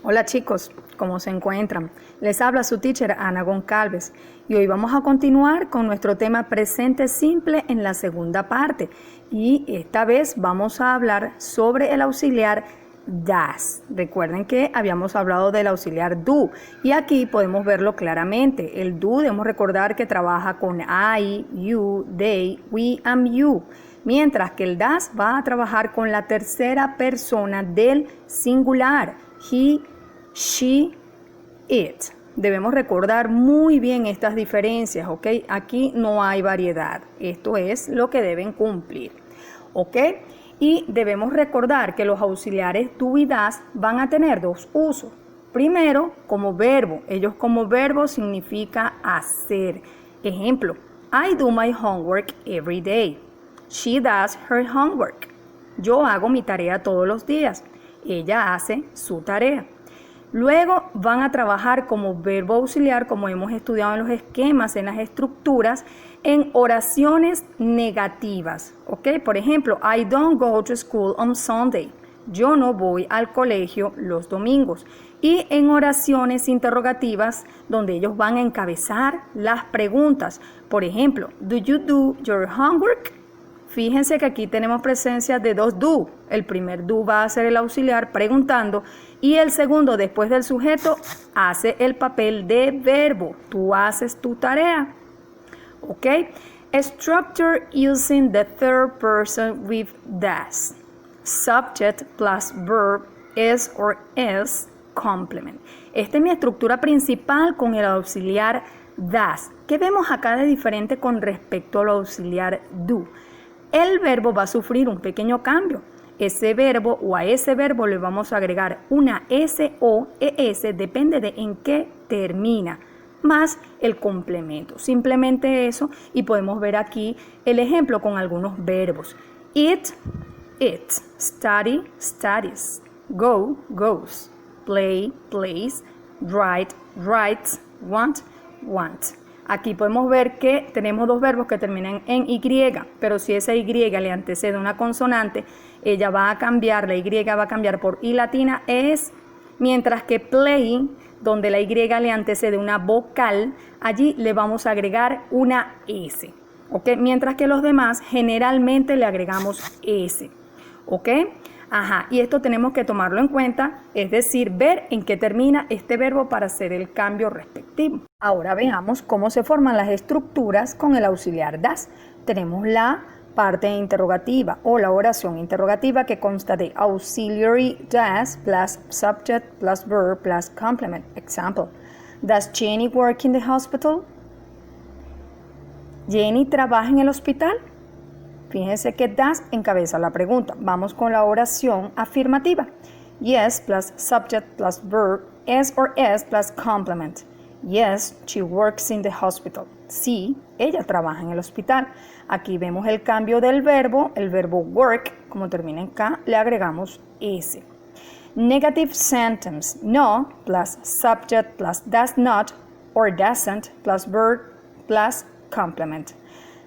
Hola chicos, ¿cómo se encuentran? Les habla su teacher Ana Goncalves y hoy vamos a continuar con nuestro tema presente simple en la segunda parte y esta vez vamos a hablar sobre el auxiliar das. Recuerden que habíamos hablado del auxiliar do y aquí podemos verlo claramente. El do debemos recordar que trabaja con I, you, they, we and you, mientras que el das va a trabajar con la tercera persona del singular, he, she, it. Debemos recordar muy bien estas diferencias, ¿ok? Aquí no hay variedad. Esto es lo que deben cumplir, ¿ok? Y debemos recordar que los auxiliares do y das van a tener dos usos. Primero, como verbo. Ellos como verbo significa hacer. Ejemplo, I do my homework every day. She does her homework. Yo hago mi tarea todos los días. Ella hace su tarea. Luego van a trabajar como verbo auxiliar, como hemos estudiado en los esquemas, en las estructuras, en oraciones negativas. ¿Ok? Por ejemplo, I don't go to school on Sunday. Yo no voy al colegio los domingos. Y en oraciones interrogativas, donde ellos van a encabezar las preguntas. Por ejemplo, do you do your homework? Fíjense que aquí tenemos presencia de dos do. El primer do va a ser el auxiliar preguntando y el segundo, después del sujeto, hace el papel de verbo. Tú haces tu tarea. ¿Ok? Structure using the third person with das. Subject plus verb, is or is, complement. Esta es mi estructura principal con el auxiliar das. ¿Qué vemos acá de diferente con respecto al auxiliar do? El verbo va a sufrir un pequeño cambio. Ese verbo o a ese verbo le vamos a agregar una S o ES, depende de en qué termina, más el complemento. Simplemente eso y podemos ver aquí el ejemplo con algunos verbos. Eat, eats, study, studies, go, goes, play, plays, write, writes, want, wants. Aquí podemos ver que tenemos dos verbos que terminan en Y, pero si esa Y le antecede una consonante, ella va a cambiar, la Y va a cambiar por I latina, es, mientras que play, donde la Y le antecede una vocal, allí le vamos a agregar una S, ¿ok? Mientras que los demás generalmente le agregamos S, ¿ok? Ajá, y esto tenemos que tomarlo en cuenta, es decir, ver en qué termina este verbo para hacer el cambio respectivo. Ahora veamos cómo se forman las estructuras con el auxiliar das. Tenemos la parte interrogativa o la oración interrogativa que consta de auxiliary das plus subject plus verb plus complement. Example, does Jenny work in the hospital? ¿Jenny trabaja en el hospital? Fíjense que das encabeza la pregunta. Vamos con la oración afirmativa. Yes plus subject plus verb, is or is plus complement. Yes, she works in the hospital. Sí, ella trabaja en el hospital. Aquí vemos el cambio del verbo. El verbo work, como termina en K, le agregamos S. Negative sentence. No plus subject plus does not or doesn't plus verb plus complement.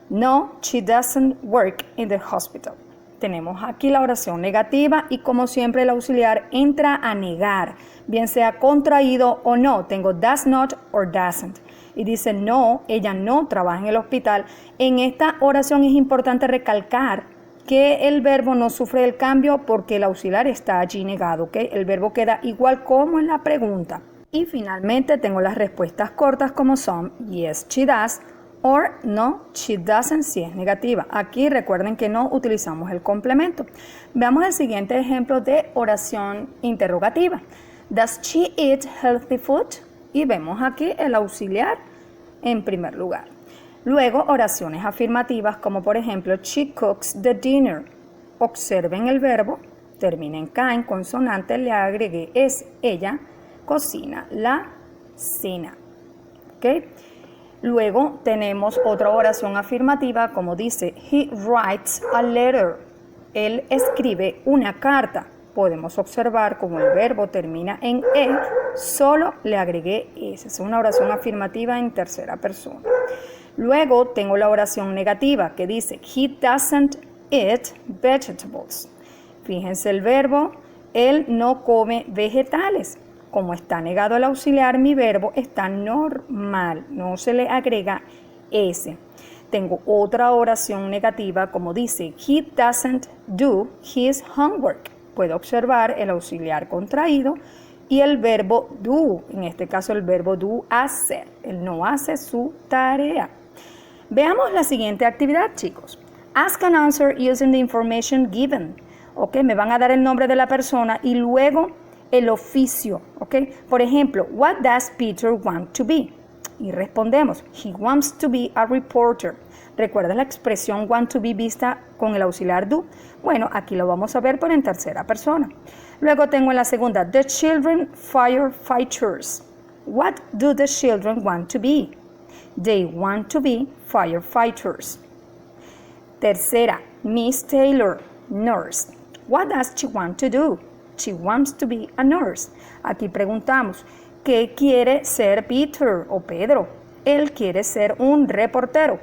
No, she doesn't work in the hospital. Tenemos aquí la oración negativa y como siempre el auxiliar entra a negar, bien sea contraído o no. Tengo does not or doesn't. Y dice no, ella no trabaja en el hospital. En esta oración es importante recalcar que el verbo no sufre el cambio porque el auxiliar está allí negado, ¿ok? El verbo queda igual como en la pregunta. Y finalmente tengo las respuestas cortas como son yes, she does, or no, she doesn't, si es negativa. Aquí recuerden que no utilizamos el complemento. Veamos el siguiente ejemplo de oración interrogativa. Does she eat healthy food? Y vemos aquí el auxiliar en primer lugar. Luego oraciones afirmativas como por ejemplo she cooks the dinner. Observen el verbo, termina en K, en consonante, le agregué es, ella cocina la cena. ¿Ok? Luego tenemos otra oración afirmativa como dice, he writes a letter. Él escribe una carta. Podemos observar como el verbo termina en E, solo le agregué S. Es una oración afirmativa en tercera persona. Luego tengo la oración negativa que dice, he doesn't eat vegetables. Fíjense el verbo, él no come vegetales. como está negado el auxiliar, mi verbo está normal, no se le agrega S. Tengo otra oración negativa como dice, he doesn't do his homework. Puedo observar el auxiliar contraído y el verbo do, en este caso el verbo do, hacer. Él no hace su tarea. Veamos la siguiente actividad, chicos. Ask and answer using the information given. ¿Ok? Me van a dar el nombre de la persona y luego el oficio. ¿Ok? Por ejemplo, what does Peter want to be? Y respondemos, he wants to be a reporter. ¿Recuerdas la expresión want to be vista con el auxiliar do? Bueno, aquí lo vamos a ver pero en tercera persona. Luego tengo en la segunda, the children firefighters. What do the children want to be? They want to be firefighters. Tercera, Miss Taylor, nurse. What does she want to do? She wants to be a nurse. Aquí preguntamos, ¿qué quiere ser Peter o Pedro? Él quiere ser un reportero.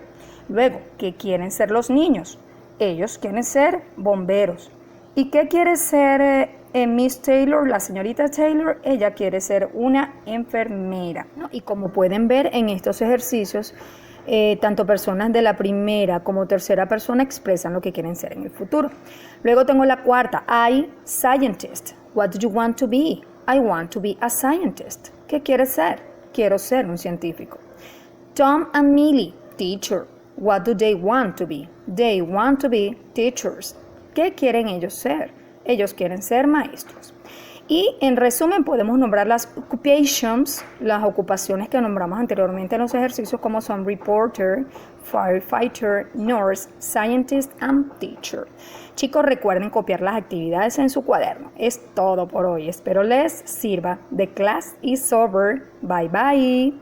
Luego, ¿qué quieren ser los niños? Ellos quieren ser bomberos. ¿Y qué quiere ser Miss Taylor, la señorita Taylor? Ella quiere ser una enfermera, ¿no? Y como pueden ver en estos ejercicios, tanto personas de la primera como tercera persona expresan lo que quieren ser en el futuro. Luego tengo la cuarta, I, scientist. What do you want to be? I want to be a scientist. ¿Qué quieres ser? Quiero ser un científico. Tom and Millie, teacher. What do they want to be? They want to be teachers. ¿Qué quieren ellos ser? Ellos quieren ser maestros. Y en resumen podemos nombrar las occupations, las ocupaciones que nombramos anteriormente en los ejercicios como son reporter, firefighter, nurse, scientist and teacher. Chicos, recuerden copiar las actividades en su cuaderno. Es todo por hoy. Espero les sirva. The class is over. Bye bye.